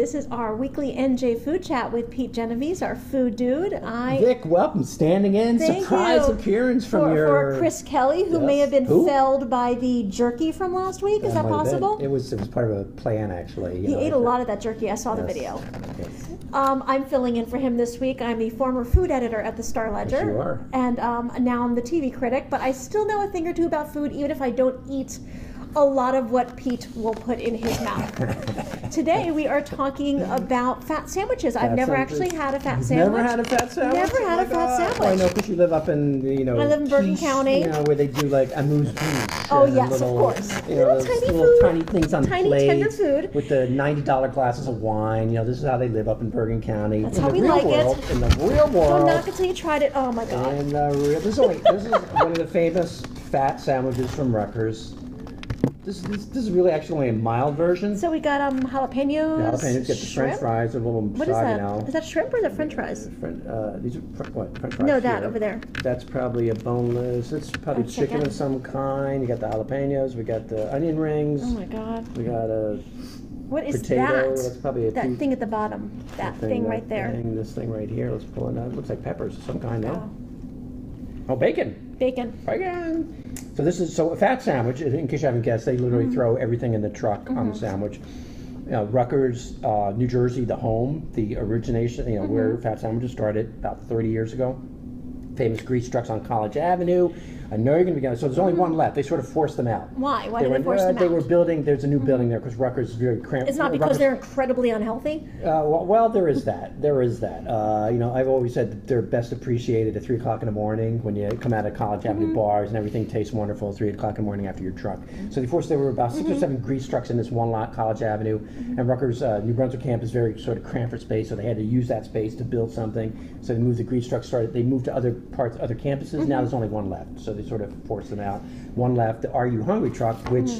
This is our weekly NJ Food Chat with Pete Genovese, our food dude. Vic, welcome. Standing in, surprise appearance for Chris Kelly, who may have been felled by the jerky from last week. Is that possible? It was part of a plan, actually. He ate a lot of that jerky. I saw the video. Yes. I'm filling in for him this week. I'm the former food editor at the Star Ledger. Yes, you are. And now I'm the TV critic, but I still know a thing or two about food, even if I don't eat a lot of what Pete will put in his mouth. Today we are talking about fat sandwiches. I've never actually had a fat sandwich. Never had a fat sandwich? Never had a fat sandwich. Well, I know because you live up in, I live in Bergen County. Where they do like amuse-bouche. Oh, yes, of course. Little tiny things on tiny, plates. tender food. With the $90 glasses of wine. This is how they live up in Bergen County. That's how we like it. In the real world. Don't knock until you tried it. Oh, my God. In the real, this is one of the famous fat sandwiches from Rutgers. This is really actually only a mild version. So we got jalapenos. The jalapenos, get the French fries, they're a little soggy now. Is that shrimp or is that French fries? These are French fries. No, that over there. That's probably a boneless. It's probably chicken of some kind. You got the jalapenos. We got the onion rings. Oh my God. We got a what is potato. that? That's probably that thing at the bottom. That thing right there. This thing right here. Let's pull it out. It looks like peppers of some kind, no? Oh, bacon. Bacon. So this is a fat sandwich. In case you haven't guessed, they literally throw everything in the truck on the sandwich. Rutgers, New Jersey, the home, the origination, where fat sandwiches started about 30 years ago. Famous grease trucks on College Avenue. I know you're going to be so there's only one left. They sort of forced them out. Why? Why did they force them out? They were building. There's a new building there because Rutgers is very cramped. It's not because they're incredibly unhealthy. Well, there is that. There is that. I've always said that they're best appreciated at 3 o'clock in the morning when you come out of College Avenue bars and everything tastes wonderful at 3 o'clock in the morning after your truck. So there were about 6 or 7 grease trucks in this one lot, College Avenue, and Rutgers New Brunswick campus is very sort of cramped for space, so they had to use that space to build something. So they moved the grease trucks. They moved to other campuses. Now there's only one left, so they sort of forced them out. One left, the Are You Hungry truck, which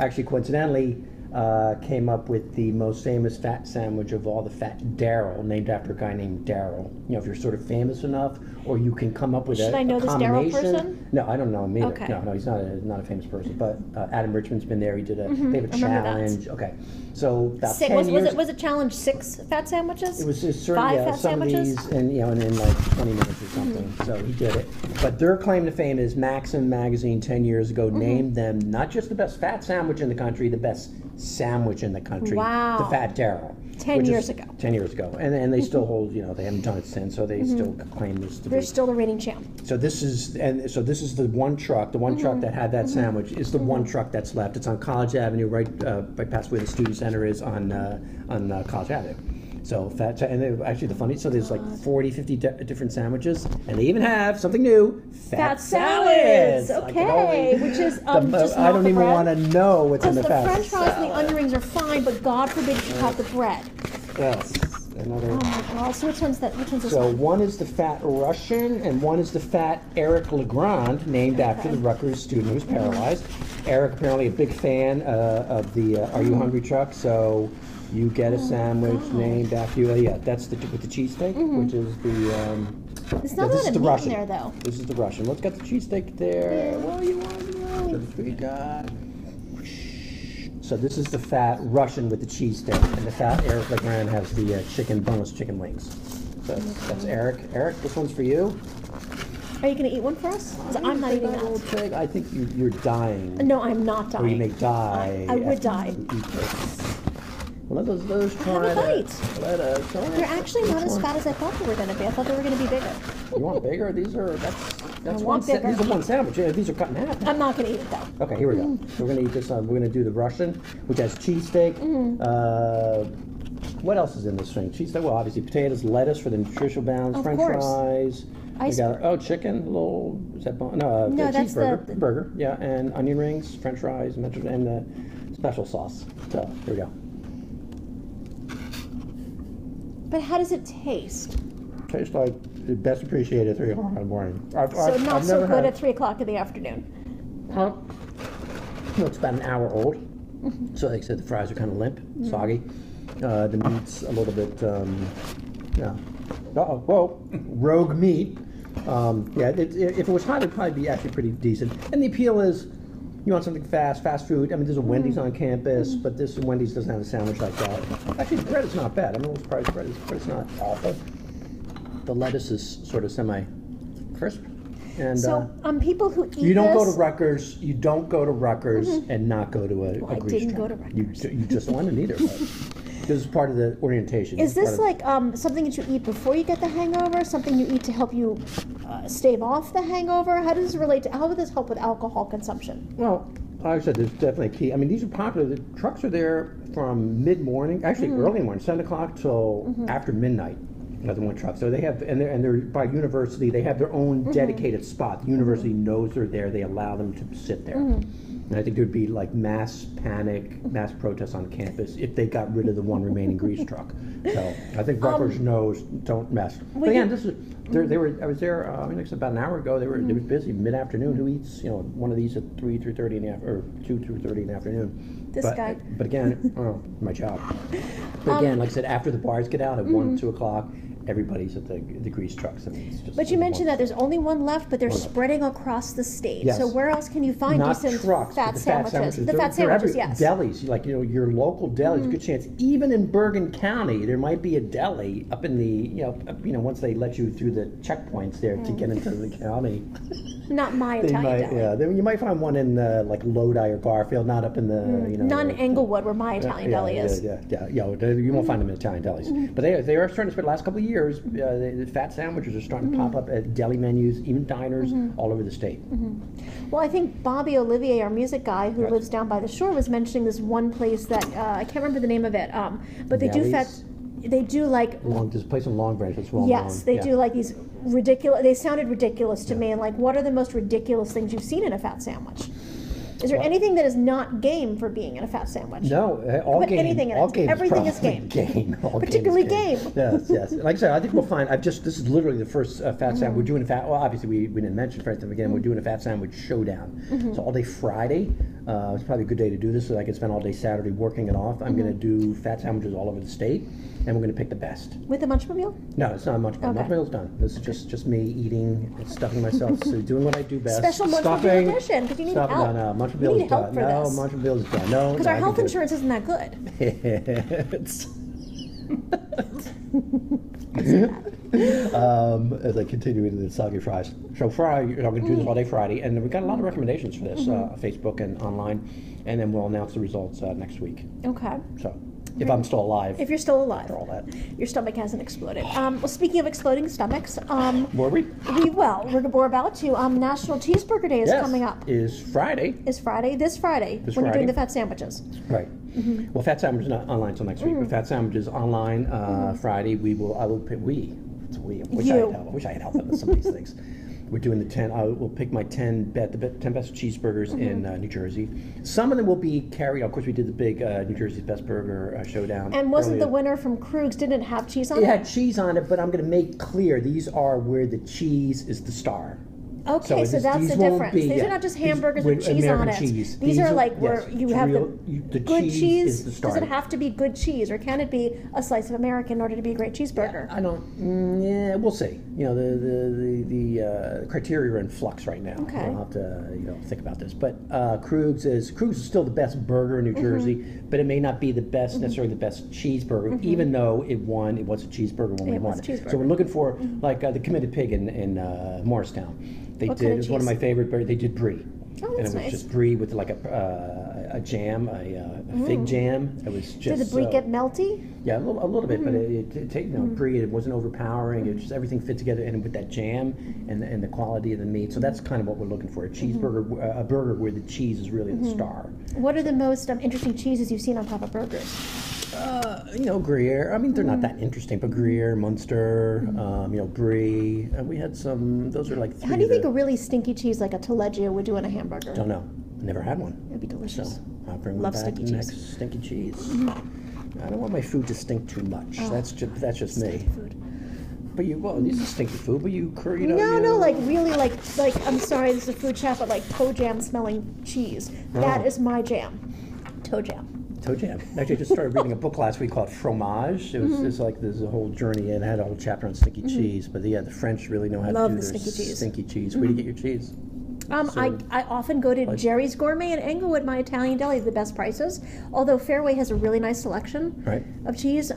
actually coincidentally came up with the most famous fat sandwich of all, the Fat Daryl, named after a guy named Daryl. If you're sort of famous enough, or you can come up with Should I know this Daryl person? No, I don't know him either. Okay. No, he's not a famous person. But Adam Richmond's been there. He did they have a challenge. Okay, so about 10 years. Was it challenge 6 fat sandwiches? It was certain, 5 fat some sandwiches? of these, and in like 20 minutes or something. So he did it. But their claim to fame is Maxim magazine 10 years ago named them not just the best fat sandwich in the country, the best sandwich in the country. Wow. The Fat Daryl. 10 years ago. 10 years ago. And they still hold, they haven't done it since, so they still claim this to be. They're still the reigning champ. So this is the one truck. The one truck that had that sandwich is the one truck that's left. It's on College Avenue, right past where the student center is on College Avenue. So actually the funny, so there's like 40, 50 different sandwiches, and they even have something new, fat salads. Okay, which is just I don't even want to know what's in the fat French fries salad. and the onion rings are fine, but God forbid you cut the bread. Yes. Oh my God! So which one's this So one? one is the Fat Russian, and one is the Fat Eric Legrand, named after the Rutgers student who was paralyzed. Eric apparently a big fan of the Are You Hungry truck, so you get a sandwich named after you. Yeah, that's with the cheesesteak, which is the. It's not a lot of meat in there, though. This is the Russian. Let's get the cheesesteak there. What do you want? We got. So this is the Fat Russian with the cheesesteak, and the Fat Eric Legrand has the boneless chicken wings. So that's Eric. Eric, this one's for you. Are you going to eat one for us? Because I'm not eating that. Pig. I think you're dying. No, I'm not dying. Or you may die. I would die. You eat this. Well, let us try it. They're actually not as fat as I thought they were going to be. I thought they were going to be bigger. You want bigger? These are These are one sandwich. These are cut in half. I'm not going to eat it though. Okay, here we go. So we're going to eat this. We're going to do the Russian, which has cheesesteak. What else is in this thing? Cheesesteak. Well, obviously potatoes, lettuce for the nutritional balance, French fries. We got chicken. Is that bone? No, that's cheeseburger. Burger. Yeah, and onion rings, French fries, and the special sauce. So here we go. But how does it taste? Tastes like it best appreciated at 3 o'clock in the morning. So not so good at 3 o'clock in the afternoon. It's about an hour old. So like I said, the fries are kind of limp, soggy. The meat's a little bit, rogue meat. If it was hot, it'd probably be actually pretty decent. And the appeal is, you want something fast food. I mean, there's a Wendy's on campus, but this Wendy's doesn't have a sandwich like that. Actually, the bread is not bad. I'm a little surprised bread's not awful. The lettuce is sort of semi-crisp. And so, people who eat you don't this, go to Rutgers. You don't go to Rutgers and not go to a I grease didn't trap. go to Rutgers. You just don't want to either. This is part of the orientation. Is this like something that you eat before you get the hangover? Something you eat to help you stave off the hangover? How does this relate to? How would this help with alcohol consumption? Well, like I said, there's definitely a key. I mean, these are popular. The trucks are there from mid-morning, actually early in the morning, 7 o'clock till after midnight. Another one truck. So they have, and they're by university. They have their own dedicated spot. The university knows they're there. They allow them to sit there. And I think there'd be like mass panic, mass protests on campus if they got rid of the one remaining grease truck. So I think Rutgers knows, don't mess. But again, this is they were. I was there. I mean, about an hour ago. They were busy mid-afternoon. Who eats one of these at 3:30 in the or 2:30 in the afternoon? This guy. But again, my job. But again, like I said, after the bars get out at 1, 2 o'clock. Everybody's at the grease trucks. I mean, it's just but you mentioned that there's only one left, but they're spreading across the state. Yes. So where else can you find Not decent trucks, fat but sandwiches? The They're- fat they're sandwiches, yes. Delis, like your local delis. Good chance. Even in Bergen County, there might be a deli up in the once they let you through the checkpoints there to get into the county. Not my Italian deli. Yeah, you might find one in like Lodi or Garfield, not up in the Not in Englewood, where my Italian deli is. Yeah. You won't find them in Italian delis, but they are starting to spend the last couple of years. The fat sandwiches are starting to pop up at deli menus, even diners all over the state. Well, I think Bobby Olivier, our music guy who lives down by the shore, was mentioning this one place that I can't remember the name of it, but they do fat. They do like There's a place in Long Branch that's well yes, known. they do like these ridiculous. They sounded ridiculous to me, and like, what are the most ridiculous things you've seen in a fat sandwich? Is there anything that is not game for being in a fat sandwich? No, all Put game. anything in all it. game Everything is probably game. All Particularly game. Is game. Yes. Like I said, I think we'll find. This is literally the first fat sandwich. We're doing a fat. Well, obviously we didn't mention for instance again. We're doing a fat sandwich showdown. So all day Friday. It's probably a good day to do this, so I can spend all day Saturday working it off. I'm going to do fat sandwiches all over the state, and we're going to pick the best. With a Munchmobile? No, it's not a Munchmobile. Okay. Munchmobile's done. This is just me eating, stuffing myself, so doing what I do best. Special Munchmobile edition, because you need help. No, Munchmobile's You need help done. for No, this. Munchmobile's done. No, Because our health insurance isn't that good. It's as I continue into the soggy fries. So Friday, I'm going to do this all day Friday, and we got a lot of recommendations for this, Facebook and online, and then we'll announce the results next week. Okay. So, if I'm still alive. If you're still alive. After all that. Your stomach hasn't exploded. Well, speaking of exploding stomachs, Were we? we're about to. National Cheeseburger Day is coming up. Is Friday. Is Friday, this Friday, This when you're doing Friday. the fat sandwiches. Right. Well, Fat Sandwich is not online until next week, but Fat Sandwich is online Friday. I will pick, it's we. I wish I had help with some of these things. We're doing the 10. We'll pick my 10 best cheeseburgers in New Jersey. Some of them will be carried. Of course, we did the big New Jersey's Best Burger showdown. And wasn't earlier. the winner from Krug's didn't have cheese on it? It had cheese on it, but I'm going to make clear these are where the cheese is the star. Okay, so that's the difference. These are not just hamburgers with cheese on it. Cheese. These are like where you have the good cheese. Is the star. Does it have to be good cheese, or can it be a slice of American in order to be a great cheeseburger? I don't. Yeah, we'll see. The criteria are in flux right now. Okay. I'll have to think about this. But Krug's is still the best burger in New Jersey, but it may not be the best necessarily the best cheeseburger, even though it won. It was a cheeseburger when we won. So we're looking for like the Committed Pig in Morristown. They What did. kind It of was one of my favorite. They did brie. Oh, and it that's was nice. just brie with like a jam, a fig jam. It was just. Did the brie get melty? Yeah, a little bit, but it brie. It wasn't overpowering. It just everything fit together, and with that jam and the quality of the meat. So that's kind of what we're looking for: a cheeseburger, a burger where the cheese is really the star. What are the most interesting cheeses you've seen on top of burgers? Gruyere. I mean, they're not that interesting, but Gruyere, Munster, brie. We had some. Those are like. How do you think a really stinky cheese like a Taleggio would do in a hamburger? Don't know. Never had one. It'd be delicious. So I'll bring Love one back stinky next. cheese. Stinky cheese. I don't want my food to stink too much. That's just me. Food. But this is stinky food. But No, like really, like I'm sorry, this is a food chat, but like toe jam smelling cheese. That is my jam. Toe jam. Toe jam. Actually, I just started reading a book last week called Fromage. It was it's like there's a whole journey and it had a whole chapter on stinky cheese. But the French really know how to do their stinky cheese. stinky cheese. Where do you get your cheese? I often go to Jerry's Gourmet in Englewood, my Italian deli, the best prices. Although Fairway has a really nice selection of cheese.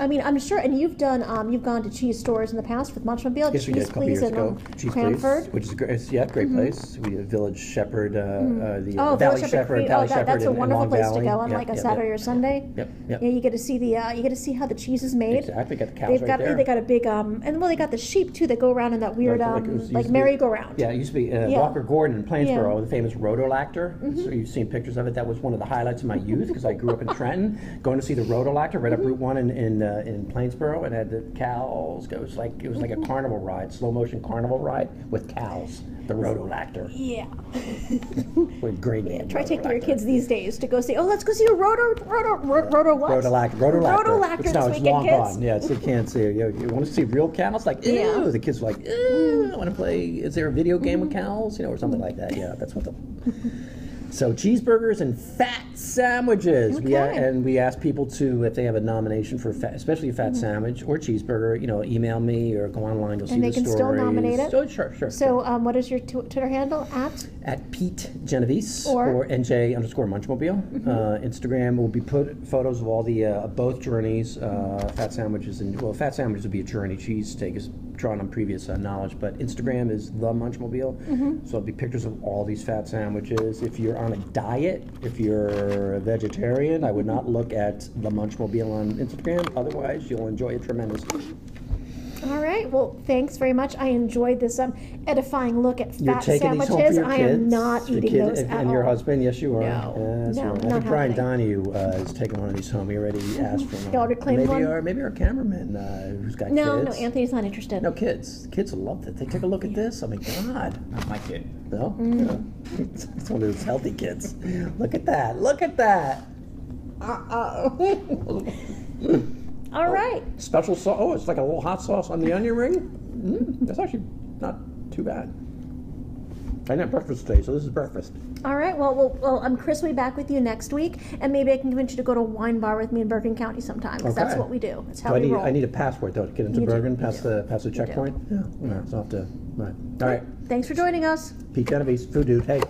I mean, I'm sure, and you've gone to cheese stores in the past with Munchmobile. Yes, we did a couple years ago. Cheese Cranford, which is great, great place. We have Village Shepherd, the Valley Shepherd, that's a wonderful place to go on, Yep, like a Saturday or Sunday. Yep. Yeah, you get to see how the cheese is made. Exactly, got the cows there. They got a big they got the sheep too that go around in that weird like merry-go-round. Yeah, it used to be Walker Gordon in Plainsboro, the famous rotolactor. So you've seen pictures of it. That was one of the highlights of my youth because I grew up in Trenton, going to see the rotolactor right up Route 1 in Plainsboro, and had the cows. It was like a carnival ride, slow motion carnival ride with cows. The rotolactor. Yeah. With great name. Try taking your kids these days to go see. Oh, let's go see a roto what? Rotolactor. It's now it's long gone. Yeah, so you can't see. You want to see real cows? Like, ew. The kids are like, ew. I want to play. Is there a video game with cows? Or something like that. Yeah, that's what the. So cheeseburgers and fat sandwiches. Okay. We ask people to, if they have a nomination for especially a fat sandwich or cheeseburger, email me or go online. You'll see the stories. And they can still nominate it. So, sure. So what is your Twitter handle at Pete Genovese or NJ_Munchmobile. Instagram will be put photos of all the both journeys, fat sandwiches, and fat sandwiches would be a journey. Cheesesteak is drawn on previous knowledge, but Instagram is the Munchmobile. So it'll be pictures of all these fat sandwiches. If you're on a diet, if you're a vegetarian, I would not look at the Munchmobile on Instagram. Otherwise, you'll enjoy it tremendously. All right. Well, thanks very much. I enjoyed this edifying look at fat sandwiches. I am not eating those at all. And your husband, yes, you are. No, yes, no, I think Brian Donahue is taking one of these home. He already asked for one. He already claimed one? Maybe our cameraman who's got kids. No, Anthony's not interested. No, kids. Kids will love it. They take a look at this. Oh, my God. Not my kid. No? It's one of those healthy kids. Look at that. Look at that. All right. Special sauce. Oh, it's like a little hot sauce on the onion ring. That's actually not too bad. I didn't have breakfast today, so this is breakfast. All right. Well, Chris will be back with you next week, and maybe I can convince you to go to a wine bar with me in Bergen County sometime, because that's what we do. That's how we roll. I need a passport, though, to get into Bergen, past the checkpoint. Yeah, so I'll have to. Right. All right. Thanks for joining us. Pete Genovese, Food Dude. Hey.